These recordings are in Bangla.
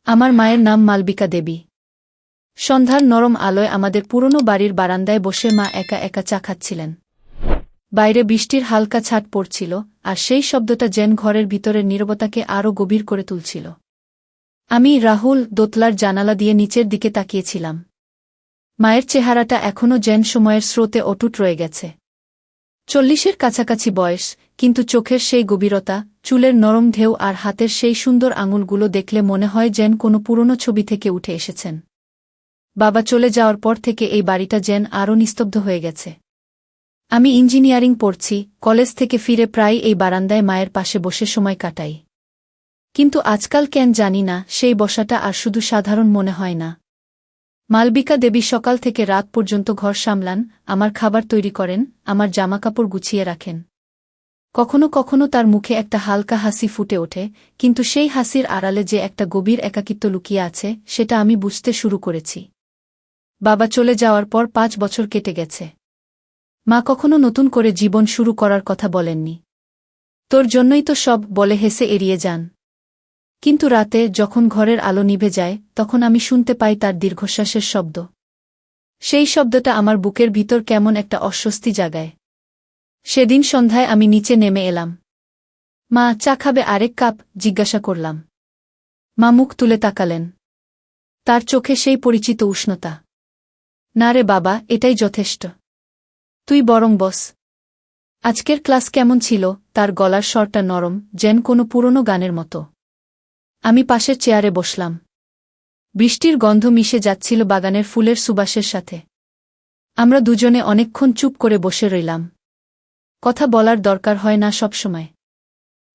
আমার মায়ের নাম মালবিকা দেবী। সন্ধ্যার নরম আলোয় আমাদের পুরনো বাড়ির বারান্দায় বসে মা একা একা চা খাচ্ছিলেন। বাইরে বৃষ্টির হালকা ছাট পড়ছিল, আর সেই শব্দটা যেন ঘরের ভিতরের নীরবতাকে আরও গভীর করে তুলছিল। আমি রাহুল দোতলার জানালা দিয়ে নিচের দিকে তাকিয়েছিলাম। মায়ের চেহারাটা এখনও যেন সময়ের স্রোতে অটুট রয়ে গেছে। 40-এর কাছাকাছি বয়স, কিন্তু চোখের সেই গভীরতা, চুলের নরম ঢেউ আর হাতের সেই সুন্দর আঙুলগুলো দেখলে মনে হয় যেন কোনো পুরনো ছবি থেকে উঠে এসেছেন। বাবা চলে যাওয়ার পর থেকে এই বাড়িটা যেন আরও নিস্তব্ধ হয়ে গেছে। আমি ইঞ্জিনিয়ারিং পড়ছি, কলেজ থেকে ফিরে প্রায় এই বারান্দায় মায়ের পাশে বসে সময় কাটাই। কিন্তু আজকাল কেন জানি না, সেই বসাটা আর শুধু সাধারণ মনে হয় না। মালবিকা দেবী সকাল থেকে রাত পর্যন্ত ঘর সামলান, আমার খাবার তৈরি করেন, আমার জামাকাপড় গুছিয়ে রাখেন। কখনো কখনো তার মুখে একটা হালকা হাসি ফুটে ওঠে, কিন্তু সেই হাসির আড়ালে যে একটা গভীর একাকিত্ব লুকিয়ে আছে, সেটা আমি বুঝতে শুরু করেছি। বাবা চলে যাওয়ার পর 5 বছর কেটে গেছে। মা কখনো নতুন করে জীবন শুরু করার কথা বলেননি। তোর জন্যই তো সব, বলে হেসে এড়িয়ে যান। কিন্তু রাতে যখন ঘরের আলো নিভে যায়, তখন আমি শুনতে পাই তার দীর্ঘশ্বাসের শব্দ। সেই শব্দটা আমার বুকের ভিতর কেমন একটা অস্বস্তি জাগায়। সেদিন সন্ধ্যায় আমি নিচে নেমে এলাম। মা, চা খাবে আরেক কাপ? জিজ্ঞাসা করলাম। মা মুখ তুলে তাকালেন। তার চোখে সেই পরিচিত উষ্ণতা। না রে বাবা, এটাই যথেষ্ট। তুই বরং বস। আজকের ক্লাস কেমন ছিল? তার গলার স্বরটা নরম, যেন কোনো পুরনো গানের মতো। আমি পাশের চেয়ারে বসলাম। বৃষ্টির গন্ধ মিশে যাচ্ছিল বাগানের ফুলের সুবাসের সাথে। আমরা দুজনে অনেকক্ষণ চুপ করে বসে রইলাম। কথা বলার দরকার হয় না সবসময়,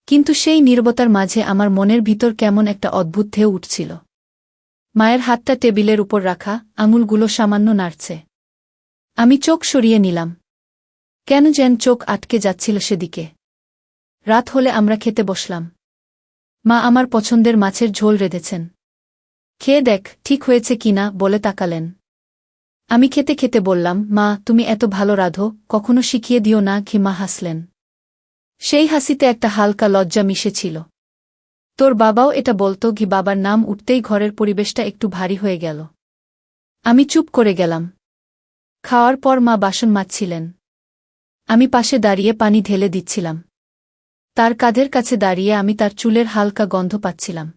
কিন্তু সেই নীরবতার মাঝে আমার মনের ভিতর কেমন একটা অদ্ভুত ঢেউ উঠছিল। মায়ের হাতটা টেবিলের উপর রাখা, আঙুলগুলো সামান্য নাড়ছে। আমি চোখ সরিয়ে নিলাম। কেন যেন চোখ আটকে যাচ্ছিল সেদিকে। রাত হলে আমরা খেতে বসলাম। মা আমার পছন্দের মাছের ঝোল রেঁধেছেন। খেয়ে দেখ ঠিক হয়েছে কিনা, বলে তাকালেন। আমি খেতে খেতে বললাম, মা তুমি এত ভালো রাঁধো, কখনো শিখিয়ে দিও না কি? মা হাসলেন। সেই হাসিতে একটা হালকা লজ্জা মিশেছিল। তোর বাবাও এটা বলতো কি? বাবার নাম উঠতেই ঘরের পরিবেশটা একটু ভারী হয়ে গেল। আমি চুপ করে গেলাম। খাওয়ার পর মা বাসন মাজছিলেন। আমি পাশে দাঁড়িয়ে পানি ঢেলে দিচ্ছিলাম। তার কাঁধের কাছে দাঁড়িয়ে আমি তার চুলের হালকা গন্ধ পাচ্ছিলাম।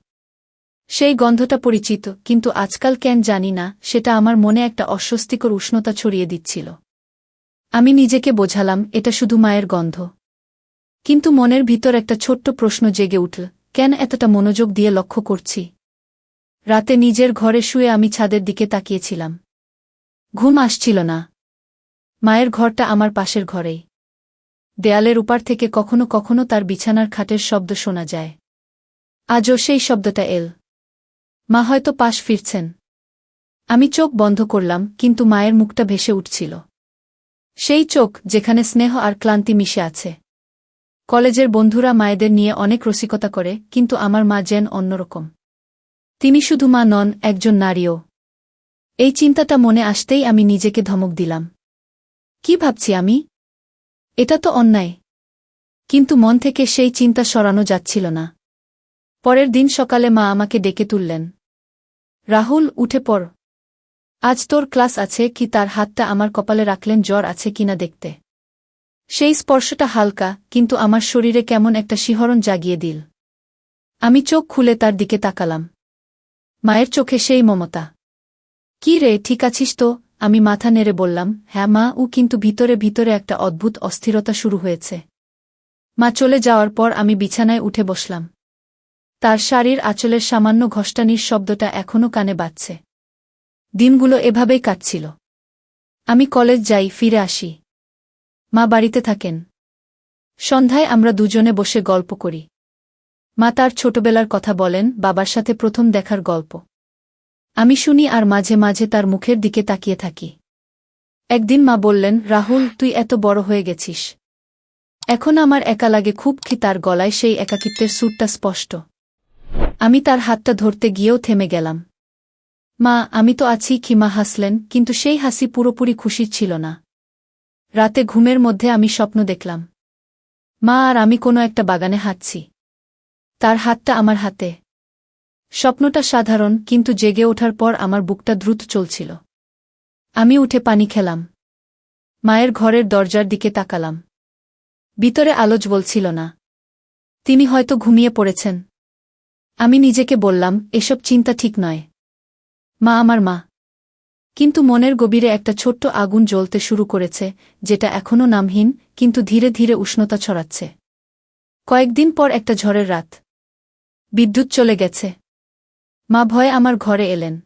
সেই গন্ধটা পরিচিত, কিন্তু আজকাল কেন জানি না, সেটা আমার মনে একটা অস্বস্তিকর উষ্ণতা ছড়িয়ে দিচ্ছিল। আমি নিজেকে বোঝালাম এটা শুধু মায়ের গন্ধ। কিন্তু মনের ভিতর একটা ছোট্ট প্রশ্ন জেগে উঠল, কেন এতটা মনোযোগ দিয়ে লক্ষ্য করছি? রাতে নিজের ঘরে শুয়ে আমি ছাদের দিকে তাকিয়েছিলাম। ঘুম আসছিল না। মায়ের ঘরটা আমার পাশের ঘরেই। দেয়ালের উপার থেকে কখনো কখনো তার বিছানার খাটের শব্দ শোনা যায়। আজও সেই শব্দটা এল। মা হয়তো পাশ ফিরছেন। আমি চোখ বন্ধ করলাম, কিন্তু মায়ের মুখটা ভেসে উঠছিল। সেই চোখ যেখানে স্নেহ আর ক্লান্তি মিশে আছে। কলেজের বন্ধুরা মায়েদের নিয়ে অনেক রসিকতা করে, কিন্তু আমার মা যেন অন্যরকম। তিনি শুধু মা নন, একজন নারীও। এই চিন্তাটা মনে আসতেই আমি নিজেকে ধমক দিলাম। কি ভাবছি আমি? এটা তো অন্যায়। কিন্তু মন থেকে সেই চিন্তা সরানো যাচ্ছিল না। পরের দিন সকালে মা আমাকে ডেকে তুললেন। রাহুল, উঠে পড়। আজ তোর ক্লাস আছে কি? তার হাতটা আমার কপালে রাখলেন জ্বর আছে কিনা দেখতে। সেই স্পর্শটা হালকা, কিন্তু আমার শরীরে কেমন একটা শিহরণ জাগিয়ে দিল। আমি চোখ খুলে তার দিকে তাকালাম। মায়ের চোখে সেই মমতা। কি রে, ঠিক আছিস তো? আমি মাথা নেড়ে বললাম, হ্যাঁ মা। কিন্তু ভিতরে ভিতরে একটা অদ্ভুত অস্থিরতা শুরু হয়েছে। মা চলে যাওয়ার পর আমি বিছানায় উঠে বসলাম। তার শাড়ির আঁচলের সামান্য ঘষ্টানির শব্দটা এখনও কানে বাজছে। দিনগুলো এভাবেই কাটছিল। আমি কলেজ যাই, ফিরে আসি। মা বাড়িতে থাকেন। সন্ধ্যায় আমরা দুজনে বসে গল্প করি। মা তার ছোটবেলার কথা বলেন, বাবার সাথে প্রথম দেখার গল্প। আমি শুনি আর মাঝে মাঝে তার মুখের দিকে তাকিয়ে থাকি। একদিন মা বললেন, রাহুল তুই এত বড় হয়ে গেছিস। এখন আমার একা লাগে খুব। কি? তার গলায় সেই একাকিত্বের সুরটা স্পষ্ট। আমি তার হাতটা ধরতে গিয়েও থেমে গেলাম। মা, আমি তো আছি কি? মা হাসলেন, কিন্তু সেই হাসি পুরোপুরি খুশির ছিল না। রাতে ঘুমের মধ্যে আমি স্বপ্ন দেখলাম। মা আর আমি কোনো একটা বাগানে হাঁটছি। তার হাতটা আমার হাতে। স্বপ্নটা সাধারণ, কিন্তু জেগে ওঠার পর আমার বুকটা দ্রুত চলছিল। আমি উঠে পানি খেলাম। মায়ের ঘরের দরজার দিকে তাকালাম। ভিতরে আলো জ্বলছিল না। তিনি হয়তো ঘুমিয়ে পড়েছেন। আমি নিজেকে বললাম, এসব চিন্তা ঠিক নয়। মা আমার মা। কিন্তু মনের গভীরে একটা ছোট্ট আগুন জ্বলতে শুরু করেছে, যেটা এখনও নামহীন, কিন্তু ধীরে ধীরে উষ্ণতা ছড়াচ্ছে। কয়েকদিন পর একটা ঝড়ের রাত। বিদ্যুৎ চলে গেছে। মা ভয়ে আমার ঘরে এলেন।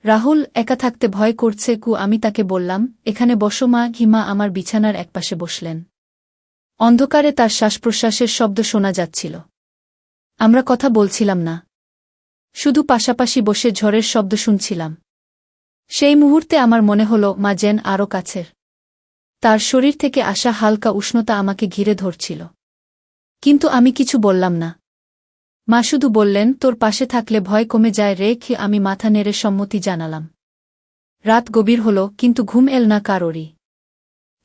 রাহুল একা থাকতে ভয় করছে। আমি তাকে বললাম, এখানে বসো মা। মা আমার বিছানার একপাশে বসলেন। অন্ধকারে তার শ্বাসপ্রশ্বাসের শব্দ শোনা যাচ্ছিল। আমরা কথা বলছিলাম না, শুধু পাশাপাশি বসে ঝড়ের শব্দ শুনছিলাম। সেই মুহূর্তে আমার মনে হল মা যেন আরও কাছের। তার শরীর থেকে আসা হালকা উষ্ণতা আমাকে ঘিরে ধরছিল। কিন্তু আমি কিছু বললাম না। মা শুধু বললেন, তোর পাশে থাকলে ভয় কমে যায় রে। আমি মাথা নেড়ে সম্মতি জানালাম। রাত গভীর হল, কিন্তু ঘুম এল না কারোরই।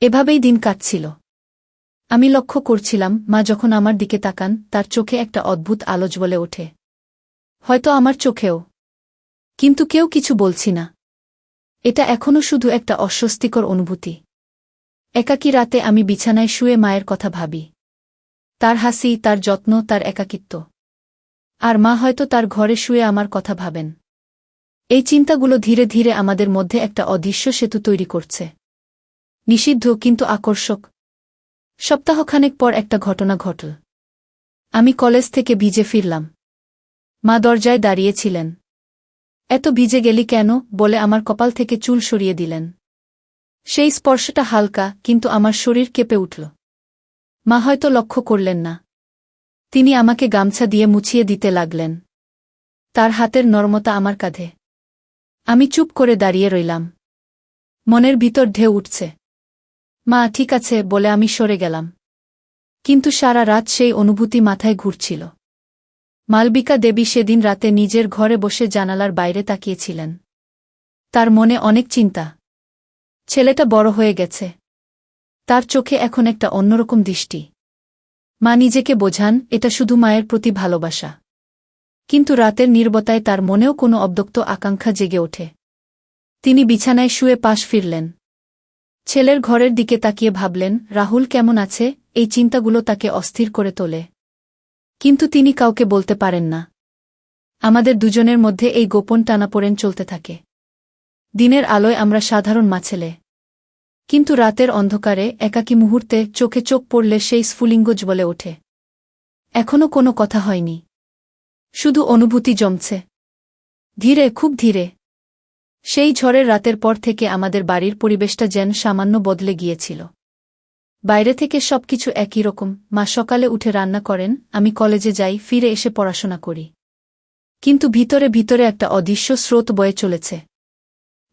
এভাবেই দিন কাটছিল। আমি লক্ষ্য করছিলাম, মা যখন আমার দিকে তাকান, তার চোখে একটা অদ্ভুত আলো জ্বলে ওঠে। হয়তো আমার চোখেও। কিন্তু কেউ কিছু বলছি না। এটা এখনও শুধু একটা অস্বস্তিকর অনুভূতি। একাকী রাতে আমি বিছানায় শুয়ে মায়ের কথা ভাবি। তার হাসি, তার যত্ন, তার একাকিত্ব। আর মা হয়তো তার ঘরে শুয়ে আমার কথা ভাবেন। এই চিন্তাগুলো ধীরে ধীরে আমাদের মধ্যে একটা অদৃশ্য সেতু তৈরি করছে। নিষিদ্ধ কিন্তু আকর্ষক। সপ্তাহখানেক পর একটা ঘটনা ঘটল। আমি কলেজ থেকে ভিজে ফিরলাম। মা দরজায় দাঁড়িয়েছিলেন। এত ভিজে গেলি কেন বলে আমার কপাল থেকে চুল সরিয়ে দিলেন। সেই স্পর্শটা হালকা, কিন্তু আমার শরীর কেঁপে উঠল। মা হয়তো লক্ষ্য করলেন না। তিনি আমাকে গামছা দিয়ে মুছিয়ে দিতে লাগলেন। তার হাতের নরমতা আমার কাঁধে। আমি চুপ করে দাঁড়িয়ে রইলাম। মনের ভিতর ঢেউ উঠছে। মা ঠিক আছে বলে আমি সরে গেলাম। কিন্তু সারা রাত সেই অনুভূতি মাথায় ঘুরছিল। মালবিকা দেবী সেদিন রাতে নিজের ঘরে বসে জানালার বাইরে তাকিয়েছিলেন। তার মনে অনেক চিন্তা। ছেলেটা বড় হয়ে গেছে। তার চোখে এখন একটা অন্যরকম দৃষ্টি। মা নিজেকে বোঝান, এটা শুধু মায়ের প্রতি ভালোবাসা। কিন্তু রাতের নীরবতায় তার মনেও কোনো অব্যক্ত আকাঙ্ক্ষা জেগে ওঠে। তিনি বিছানায় শুয়ে পাশ ফিরলেন। ছেলের ঘরের দিকে তাকিয়ে ভাবলেন, রাহুল কেমন আছে। এই চিন্তাগুলো তাকে অস্থির করে তোলে। কিন্তু তিনি কাউকে বলতে পারেন না। আমাদের দুজনের মধ্যে এই গোপন টানাপোড়েন চলতে থাকে। দিনের আলোয় আমরা সাধারণ মাছেলে। কিন্তু রাতের অন্ধকারে একাকী মুহূর্তে চোখে চোখ পড়লে সেই স্ফুলিঙ্গ জ্বলে ওঠে। এখনো কোনো কথা হয়নি। শুধু অনুভূতি জমছে। ধীরে, খুব ধীরে। সেই ঝড়ের রাতের পর থেকে আমাদের বাড়ির পরিবেশটা যেন সামান্য বদলে গিয়েছিল। বাইরে থেকে সবকিছু একই রকম। মা সকালে উঠে রান্না করেন, আমি কলেজে যাই, ফিরে এসে পড়াশোনা করি। কিন্তু ভিতরে ভিতরে একটা অদৃশ্য স্রোত বয়ে চলেছে।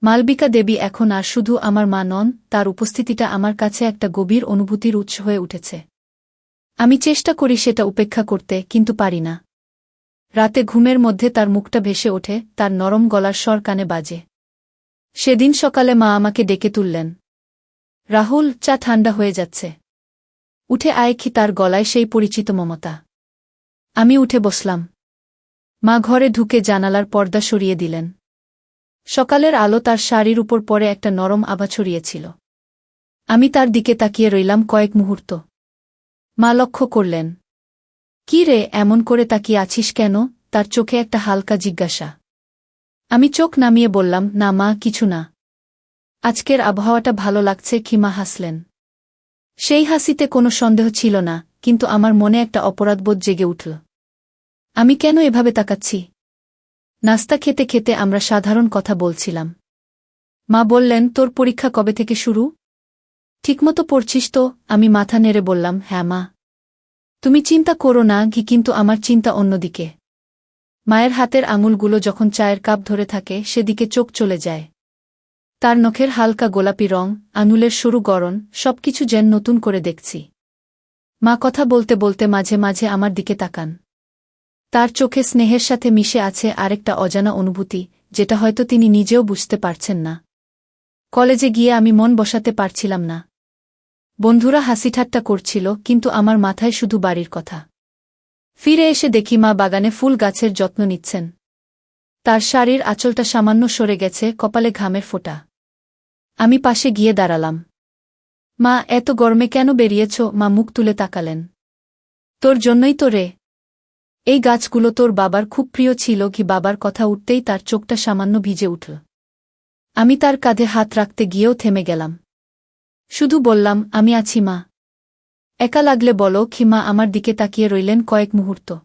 মালবিকা দেবী এখন আর শুধু আমার মা নন, তার উপস্থিতিটা আমার কাছে একটা গভীর অনুভূতির উৎস হয়ে উঠেছে। আমি চেষ্টা করি সেটা উপেক্ষা করতে, কিন্তু পারি না। রাতে ঘুমের মধ্যে তার মুখটা ভেসে ওঠে, তার নরম গলার স্বর কানে বাজে। সেদিন সকালে মা আমাকে ডেকে তুললেন। রাহুল, চা ঠান্ডা হয়ে যাচ্ছে। উঠে আয়। তার গলায় সেই পরিচিত মমতা। আমি উঠে বসলাম। মা ঘরে ঢুকে জানালার পর্দা সরিয়ে দিলেন। সকালের আলো তার শাড়ির উপর পরে একটা নরম আভা ছড়িয়েছিল। আমি তার দিকে তাকিয়ে রইলাম কয়েক মুহূর্ত। মা লক্ষ্য করলেন। কি রে, এমন করে তাকিয়ে আছিস কেন? তার চোখে একটা হালকা জিজ্ঞাসা। আমি চোখ নামিয়ে বললাম, না মা, কিছু না। আজকের আবহাওয়াটা ভালো লাগছে। মা হাসলেন। সেই হাসিতে কোনো সন্দেহ ছিল না, কিন্তু আমার মনে একটা অপরাধবোধ জেগে উঠল। আমি কেন এভাবে তাকাচ্ছি? নাস্তা খেতে খেতে আমরা সাধারণ কথা বলছিলাম। মা বললেন, তোর পরীক্ষা কবে থেকে শুরু? ঠিকমতো পড়ছিস তো? আমি মাথা নেড়ে বললাম, হ্যাঁ মা। তুমি চিন্তা করো না। কিন্তু আমার চিন্তা অন্যদিকে। মায়ের হাতের আঙুলগুলো যখন চায়ের কাপ ধরে থাকে, সেদিকে চোখ চলে যায়। তার নখের হালকা গোলাপি রং, আঙুলের সরু গড়ন, সবকিছু যেন নতুন করে দেখছি। মা কথা বলতে বলতে মাঝে মাঝে আমার দিকে তাকান। তার চোখে স্নেহের সাথে মিশে আছে আরেকটা অজানা অনুভূতি, যেটা হয়তো তিনি নিজেও বুঝতে পারছেন না। কলেজে গিয়ে আমি মন বসাতে পারছিলাম না। বন্ধুরা হাসিঠাট্টা করছিল, কিন্তু আমার মাথায় শুধু বাড়ির কথা। ফিরে এসে দেখি মা বাগানে ফুল গাছের যত্ন নিচ্ছেন। তার শাড়ির আঁচলটা সামান্য সরে গেছে, কপালে ঘামের ফোঁটা। আমি পাশে গিয়ে দাঁড়ালাম। মা, এত গরমে কেন বেরিয়েছ? মা মুখ তুলে তাকালেন। তোর জন্যই তো রে। এই গাছগুলো তোর বাবার খুব প্রিয় ছিল। কি বাবার কথা উঠতেই তার চোখটা সামান্য ভিজে উঠল। আমি তার কাঁধে হাত রাখতে গিয়েও থেমে গেলাম। শুধু বললাম, আমি আছি মা। একা লাগলে বলো। খিমা আমার দিকে তাকিয়ে রইলেন কয়েক মুহূর্ত।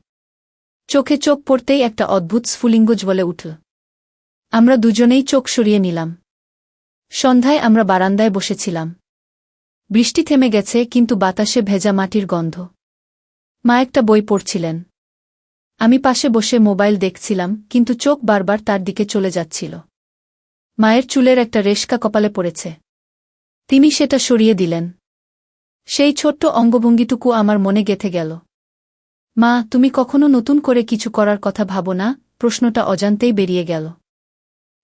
চোখে চোখ পড়তেই একটা অদ্ভুত স্ফুলিঙ্গ জ্বলে উঠল। আমরা দুজনেই চোখ সরিয়ে নিলাম। সন্ধ্যায় আমরা বারান্দায় বসেছিলাম। বৃষ্টি থেমে গেছে, কিন্তু বাতাসে ভেজা মাটির গন্ধ। মা একটা বই পড়ছিলেন। আমি পাশে বসে মোবাইল দেখছিলাম, কিন্তু চোখ বারবার তার দিকে চলে যাচ্ছিল। মায়ের চুলের একটা রেশকা কপালে পড়েছে। তিনি সেটা সরিয়ে দিলেন। সেই ছোট্ট অঙ্গভঙ্গিটুকু আমার মনে গেঁথে গেল। মা, তুমি কখনো নতুন করে কিছু করার কথা ভাবো না? প্রশ্নটা অজান্তেই বেরিয়ে গেল।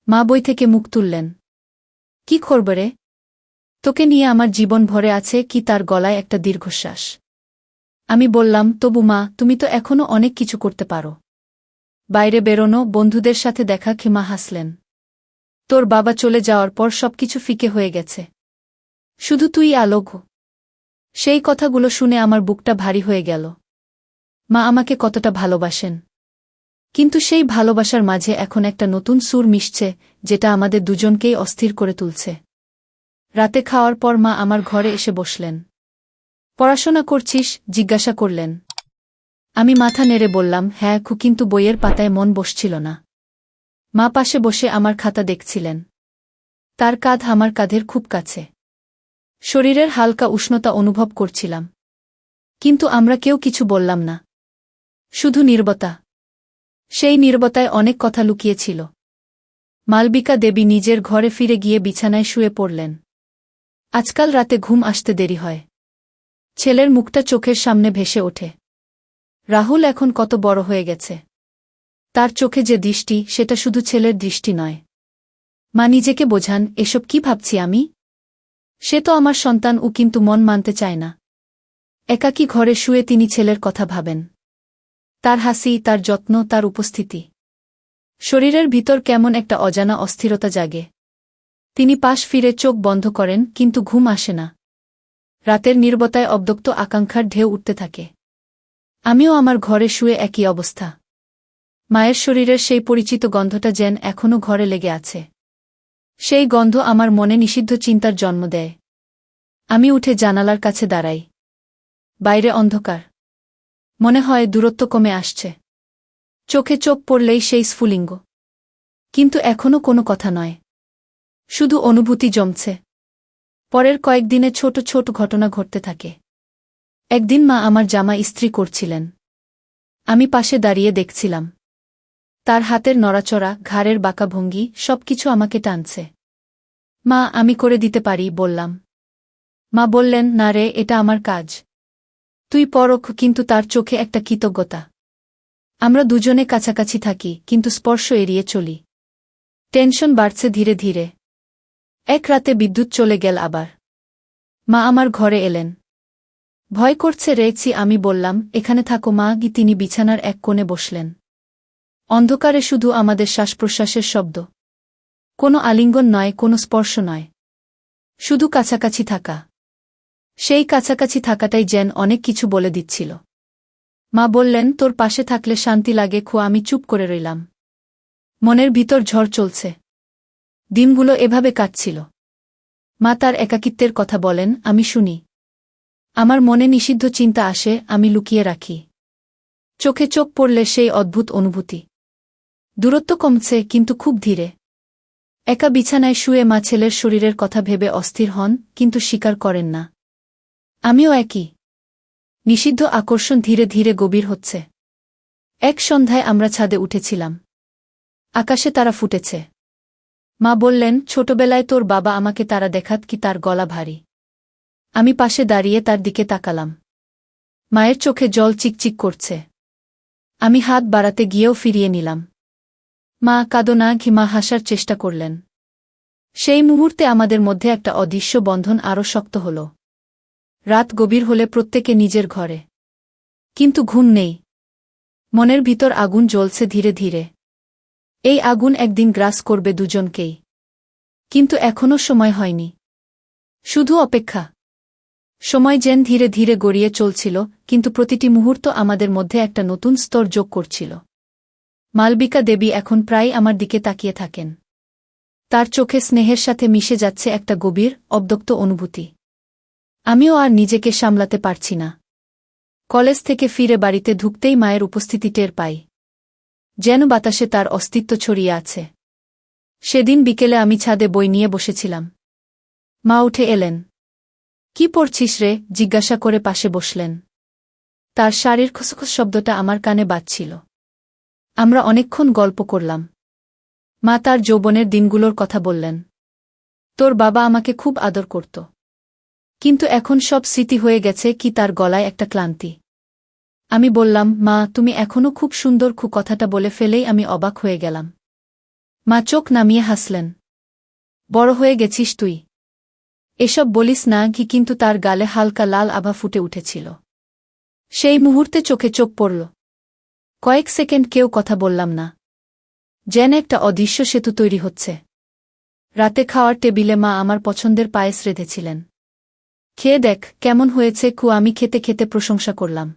মা বই থেকে মুখ তুললেন। কি করবে রে? তোকে নিয়ে আমার জীবন ভরে আছে। কি? তার গলায় একটা দীর্ঘশ্বাস। আমি বললাম, তবু মা, তুমি তো এখনো অনেক কিছু করতে পারো। বাইরে বেরোনো, বন্ধুদের সাথে দেখা। মা হাসলেন। তোর বাবা চলে যাওয়ার পর সবকিছু ফিকে হয়ে গেছে। শুধু তুই আলোক। সেই কথাগুলো শুনে আমার বুকটা ভারী হয়ে গেল। মা আমাকে কতটা ভালোবাসেন। কিন্তু সেই ভালোবাসার মাঝে এখন একটা নতুন সুর মিশছে, যেটা আমাদের দুজনকেই অস্থির করে তুলছে। রাতে খাওয়ার পর মা আমার ঘরে এসে বসলেন। পড়াশোনা করছিস? জিজ্ঞাসা করলেন। আমি মাথা নেড়ে বললাম, হ্যাঁ কিন্তু বইয়ের পাতায় মন বসছিল না। মা পাশে বসে আমার খাতা দেখছিলেন। তার কাঁধ আমার কাঁধের খুব কাছে। শরীরের হালকা উষ্ণতা অনুভব করছিলাম। কিন্তু আমরা কেউ কিছু বললাম না। শুধু নীরবতা। সেই নীরবতায় অনেক কথা লুকিয়েছিল। মালবিকা দেবী নিজের ঘরে ফিরে গিয়ে বিছানায় শুয়ে পড়লেন। আজকাল রাতে ঘুম আসতে দেরি হয়। ছেলের মুখটা চোখের সামনে ভেসে ওঠে। রাহুল এখন কত বড় হয়ে গেছে। তার চোখে যে দৃষ্টি, সেটা শুধু ছেলের দৃষ্টি নয়। মা নিজেকে বোঝান, এসব কি ভাবছি আমি? সে তো আমার সন্তান। ও কিন্তু মন মানতে চায় না। একাকী ঘরে শুয়ে তিনি ছেলের কথা ভাবেন। তার হাসি, তার যত্ন, তার উপস্থিতি। শরীরের ভিতর কেমন একটা অজানা অস্থিরতা জাগে। তিনি পাশ ফিরে চোখ বন্ধ করেন, কিন্তু ঘুম আসে না। রাতের নীরবতায় অব্যক্ত আকাঙ্ক্ষার ঢেউ উঠতে থাকে। আমিও আমার ঘরে শুয়ে একই অবস্থা। মায়ের শরীরের সেই পরিচিত গন্ধটা যেন এখনও ঘরে লেগে আছে। সেই গন্ধ আমার মনে নিষিদ্ধ চিন্তার জন্ম দেয়। আমি উঠে জানালার কাছে দাঁড়াই। বাইরে অন্ধকার। মনে হয় দূরত্ব কমে আসছে। চোখে চোখ পড়লেই সেই স্ফুলিঙ্গ। কিন্তু এখনও কোনো কথা নয়। শুধু অনুভূতি জমছে। পরের কয়েকদিনে ছোট ছোট ঘটনা ঘটতে থাকে। একদিন মা আমার জামা ইস্ত্রি করছিলেন। আমি পাশে দাঁড়িয়ে দেখছিলাম। তার হাতের নড়াচড়া, ঘাড়ের বাঁকা ভঙ্গি, সবকিছু আমাকে টানছে। মা, আমি করে দিতে পারি বললাম। মা বললেন, না রে, এটা আমার কাজ। তুই পরখ। কিন্তু তার চোখে একটা কৃতজ্ঞতা। আমরা দুজনে কাছাকাছি থাকি, কিন্তু স্পর্শ এড়িয়ে চলি। টেনশন বাড়ছে ধীরে ধীরে। এক রাতে বিদ্যুৎ চলে গেল আবার। মা আমার ঘরে এলেন। ভয় করছে রেছি। আমি বললাম, এখানে থাকো মা। তিনি বিছানার এক কোণে বসলেন। অন্ধকারে শুধু আমাদের শ্বাসপ্রশ্বাসের শব্দ। কোনো আলিঙ্গন নয়, কোনো স্পর্শ নয়। শুধু কাছাকাছি থাকা। সেই কাছাকাছি থাকাটাই যেন অনেক কিছু বলে দিচ্ছিল। মা বললেন, তোর পাশে থাকলে শান্তি লাগে। আমি চুপ করে রইলাম। মনের ভিতর ঝড় চলছে। দিনগুলো এভাবে কাটছিল। মা তার একাকিত্বের কথা বলেন, আমি শুনি। আমার মনে নিষিদ্ধ চিন্তা আসে, আমি লুকিয়ে রাখি। চোখে চোখ পড়লে সেই অদ্ভুত অনুভূতি। দূরত্ব কমছে, কিন্তু খুব ধীরে। একা বিছানায় শুয়ে মা ছেলের শরীরের কথা ভেবে অস্থির হন, কিন্তু স্বীকার করেন না। আমিও একই। নিষিদ্ধ আকর্ষণ ধীরে ধীরে গভীর হচ্ছে। এক সন্ধ্যায় আমরা ছাদে উঠেছিলাম। আকাশে তারা ফুটেছে। মা বললেন, ছোটবেলায় তোর বাবা আমাকে তারা দেখাত। কি? তার গলা ভারী। আমি পাশে দাঁড়িয়ে তার দিকে তাকালাম। মায়ের চোখে জল চিকচিক করছে। আমি হাত বাড়াতে গিয়েও ফিরিয়ে নিলাম। মা, কাঁদো না। মা হাসার চেষ্টা করলেন। সেই মুহূর্তে আমাদের মধ্যে একটা অদৃশ্য বন্ধন আরও শক্ত হল। রাত গভীর হলে প্রত্যেকে নিজের ঘরে। কিন্তু ঘুম নেই। মনের ভিতর আগুন জ্বলছে ধীরে ধীরে। এই আগুন একদিন গ্রাস করবে দুজনকেই। কিন্তু এখনও সময় হয়নি। শুধু অপেক্ষা। সময় যেন ধীরে ধীরে গড়িয়ে চলছিল, কিন্তু প্রতিটি মুহূর্ত আমাদের মধ্যে একটা নতুন স্তর যোগ করছিল। মালবিকা দেবী এখন প্রায় আমার দিকে তাকিয়ে থাকেন। তার চোখে স্নেহের সাথে মিশে যাচ্ছে একটা গভীর, অব্দক্ত অনুভূতি। আমিও আর নিজেকে সামলাতে পারছি না। কলেজ থেকে ফিরে বাড়িতে ঢুকতেই মায়ের উপস্থিতি টের পাই। যেন বাতাসে তার অস্তিত্ব ছড়িয়ে আছে। সেদিন বিকেলে আমি ছাদে বই নিয়ে বসেছিলাম। মা উঠে এলেন। কি পড়ছিস রে? জিজ্ঞাসা করে পাশে বসলেন। তার শাড়ির খুসখুস শব্দটা আমার কানে বাজছিল। আমরা অনেকক্ষণ গল্প করলাম। মা তার যৌবনের দিনগুলোর কথা বললেন। তোর বাবা আমাকে খুব আদর করত। কিন্তু এখন সব স্মৃতি হয়ে গেছে। কি তার গলায় একটা ক্লান্তি। আমি বললাম, মা তুমি এখনও খুব সুন্দর। কথাটা বলে ফেলেই আমি অবাক হয়ে গেলাম। মা চোখ নামিয়ে হাসলেন। বড় হয়ে গেছিস তুই। এসব বলিস না কি? কিন্তু তার গালে হালকা লাল আভা ফুটে উঠেছিল। সেই মুহূর্তে চোখে চোখ পড়ল। কয়েক সেকেন্ড কেউ কথা বললাম না। যেন একটা অদৃশ্য সেতু তৈরি হচ্ছে। রাতে খাওয়ার টেবিলে মা আমার পছন্দের পায়েস রেঁধেছিলেন। খেয়ে দেখ কেমন হয়েছে। আমি খেতে খেতে প্রশংসা করলাম।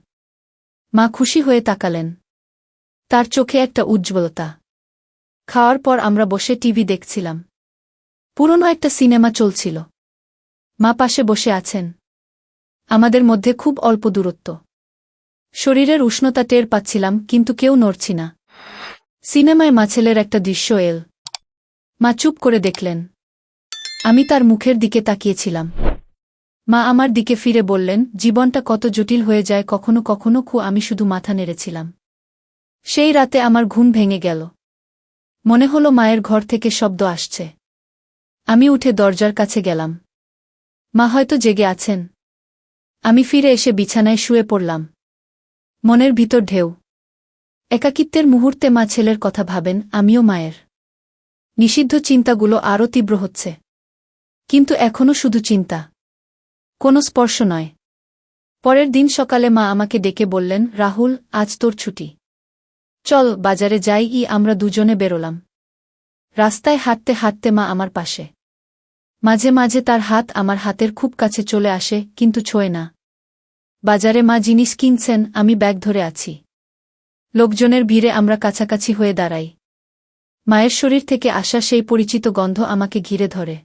মা খুশি হয়ে তাকালেন। তার চোখে একটা উজ্জ্বলতা। খাওয়ার পর আমরা বসে টিভি দেখছিলাম। পুরনো একটা সিনেমা চলছিল। মা পাশে বসে আছেন। আমাদের মধ্যে খুব অল্প দূরত্ব। শরীরের উষ্ণতা টের পাচ্ছিলাম, কিন্তু কেউ নড়ছি না। সিনেমায় ছেলের একটা দৃশ্য এল। মা চুপ করে দেখলেন। আমি তার মুখের দিকে তাকিয়েছিলাম। মা আমার দিকে ফিরে বললেন, জীবনটা কত জটিল হয়ে যায় কখনো কখনো। আমি শুধু মাথা নেড়েছিলাম। সেই রাতে আমার ঘুম ভেঙে গেল। মনে হলো মায়ের ঘর থেকে শব্দ আসছে। আমি উঠে দরজার কাছে গেলাম। মা হয়তো জেগে আছেন। আমি ফিরে এসে বিছানায় শুয়ে পড়লাম। মনের ভিতর ঢেউ। একাকিত্বের মুহূর্তে মা ছেলের কথা ভাবেন, আমিও মায়ের। নিষিদ্ধ চিন্তাগুলো আরও তীব্র হচ্ছে। কিন্তু এখনও শুধু চিন্তা। কোনো স্পর্শ নয়। পরের দিন সকালে মা আমাকে ডেকে বললেন, রাহুল আজ তোর ছুটি। চল বাজারে যাই। আমরা দুজনে বেরোলাম। রাস্তায় হাঁটতে হাঁটতে মা আমার পাশে। মাঝে মাঝে তার হাত আমার হাতের খুব কাছে চলে আসে, কিন্তু ছোঁয় না। বাজারে মা জিনিস কিনছেন, আমি ব্যাগ ধরে আছি। লোকজনের ভিড়ে আমরা কাছাকাছি হয়ে দাঁড়াই। মায়ের শরীর থেকে আসা সেই পরিচিত গন্ধ আমাকে ঘিরে ধরে।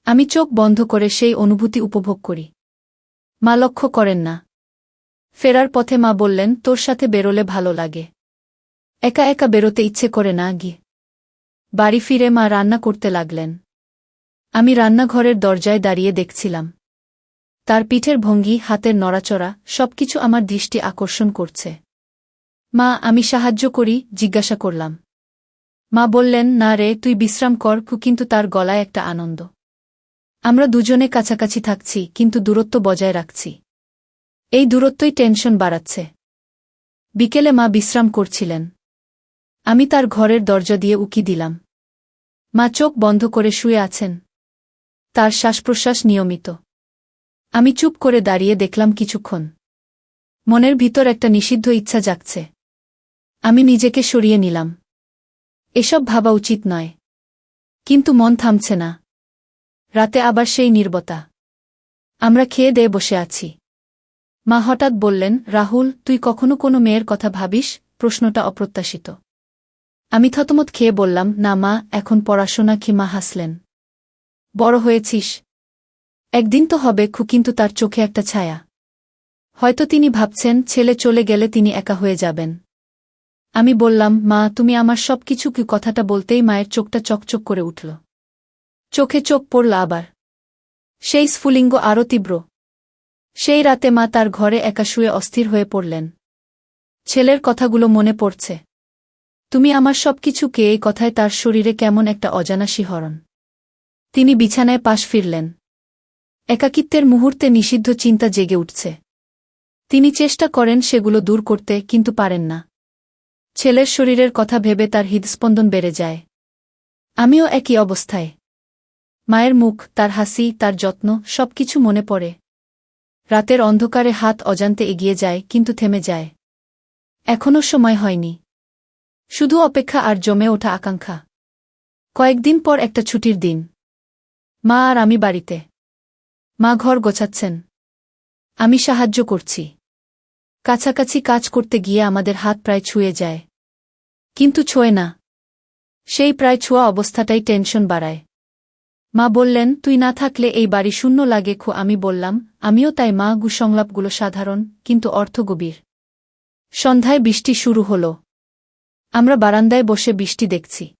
আমি চোখ বন্ধ করে সেই অনুভূতি উপভোগ করি। মা লক্ষ্য করেন না। ফেরার পথে মা বললেন, তোর সাথে বেরোলে ভালো লাগে। একা একা বেরোতে ইচ্ছে করে না গি। বাড়ি ফিরে মা রান্না করতে লাগলেন। আমি রান্নাঘরের দরজায় দাঁড়িয়ে দেখছিলাম। তার পিঠের ভঙ্গি, হাতের নড়াচড়া, সবকিছু আমার দৃষ্টি আকর্ষণ করছে। মা আমি সাহায্য করি? জিজ্ঞাসা করলাম। মা বললেন, না রে তুই বিশ্রাম কর। কিন্তু তার গলায় একটা আনন্দ। আমরা দুজনে কাছাকাছি থাকছি, কিন্তু দূরত্ব বজায় রাখছি। এই দূরত্বই টেনশন বাড়াচ্ছে। বিকেলে মা বিশ্রাম করছিলেন। আমি তার ঘরের দরজা দিয়ে উকি দিলাম। মা চোখ বন্ধ করে শুয়ে আছেন। তার শ্বাসপ্রশ্বাস নিয়মিত। আমি চুপ করে দাঁড়িয়ে দেখলাম কিছুক্ষণ। মনের ভিতর একটা নিষিদ্ধ ইচ্ছা জাগছে। আমি নিজেকে সরিয়ে নিলাম। এসব ভাবা উচিত নয়। কিন্তু মন থামছে না। রাতে আবার সেই নীরবতা। আমরা খেয়ে দেয়ে বসে আছি। মা হঠাৎ বললেন, রাহুল তুই কখনো কোনো মেয়ের কথা ভাবিস? প্রশ্নটা অপ্রত্যাশিত। আমি থতমত খেয়ে বললাম, না মা, এখন পড়াশোনা। কি? মা হাসলেন। বড় হয়েছিস। একদিন তো হবে। কিন্তু তার চোখে একটা ছায়া। হয়তো তিনি ভাবছেন ছেলে চলে গেলে তিনি একা হয়ে যাবেন। আমি বললাম, মা তুমি আমার সবকিছু। কি? কথাটা বলতেই মায়ের চোখটা চকচক করে উঠল। চোখে চোখ পড়ল আবার। সেই স্ফুলিঙ্গ আরও তীব্র। সেই রাতে মা তার ঘরে একা শুয়ে অস্থির হয়ে পড়লেন। ছেলের কথাগুলো মনে পড়ছে। তুমি আমার সবকিছু। কে? এই কথায় তার শরীরে কেমন একটা অজানা শিহরণ। তিনি বিছানায় পাশ ফিরলেন। একাকিত্বের মুহূর্তে নিষিদ্ধ চিন্তা জেগে উঠছে। তিনি চেষ্টা করেন সেগুলো দূর করতে, কিন্তু পারেন না। ছেলের শরীরের কথা ভেবে তার হৃদস্পন্দন বেড়ে যায়। আমিও একই অবস্থায়। মায়ের মুখ, তার হাসি, তার যত্ন, সবকিছু মনে পড়ে। রাতের অন্ধকারে হাত অজান্তে এগিয়ে যায়, কিন্তু থেমে যায়। এখনও সময় হয়নি। শুধু অপেক্ষা আর জমে ওঠা আকাঙ্ক্ষা। কয়েকদিন পর একটা ছুটির দিন। মা আর আমি বাড়িতে। মা ঘর গোছাচ্ছেন। আমি সাহায্য করছি। কাছাকাছি কাজ করতে গিয়ে আমাদের হাত প্রায় ছুঁয়ে যায়। কিন্তু ছোঁয় না। সেই প্রায় ছোঁয়া অবস্থাটাই টেনশন বাড়ায়। মা বললেন, তুই না থাকলে এই বাড়ি শূন্য লাগে। আমি বললাম, আমিও তাই মা। সংলাপগুলো সাধারণ, কিন্তু অর্থ গভীর। সন্ধ্যায় বৃষ্টি শুরু হল। আমরা বারান্দায় বসে বৃষ্টি দেখছি।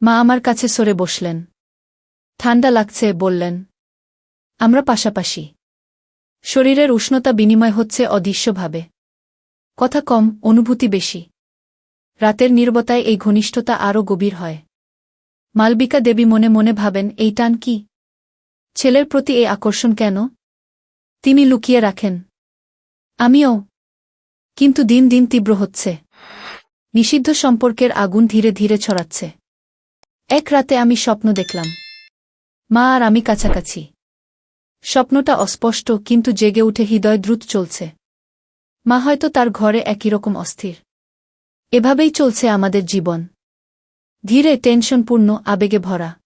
মা আমার কাছে সরে বসলেন। ঠান্ডা লাগছে বললেন। আমরা পাশাপাশি। শরীরের উষ্ণতা বিনিময় হচ্ছে অদৃশ্যভাবে। কথা কম, অনুভূতি বেশি। রাতের নীরবতায় এই ঘনিষ্ঠতা আরও গভীর হয়। মালবিকা দেবী মনে মনে ভাবেন, এই টান কি? ছেলের প্রতি এই আকর্ষণ কেন? তিনি লুকিয়ে রাখেন। আমিও। কিন্তু দিন দিন তীব্র হচ্ছে। নিষিদ্ধ সম্পর্কের আগুন ধীরে ধীরে ছড়াচ্ছে। এক রাতে আমি স্বপ্ন দেখলাম। মা আর আমি কাছাকাছি। স্বপ্নটা অস্পষ্ট, কিন্তু জেগে উঠে হৃদয় দ্রুত চলছে। মা হয়তো তার ঘরে একই রকম অস্থির। এভাবেই চলছে আমাদের জীবন। ধীরে, টেনশনপূর্ণ, আবেগে ভরা।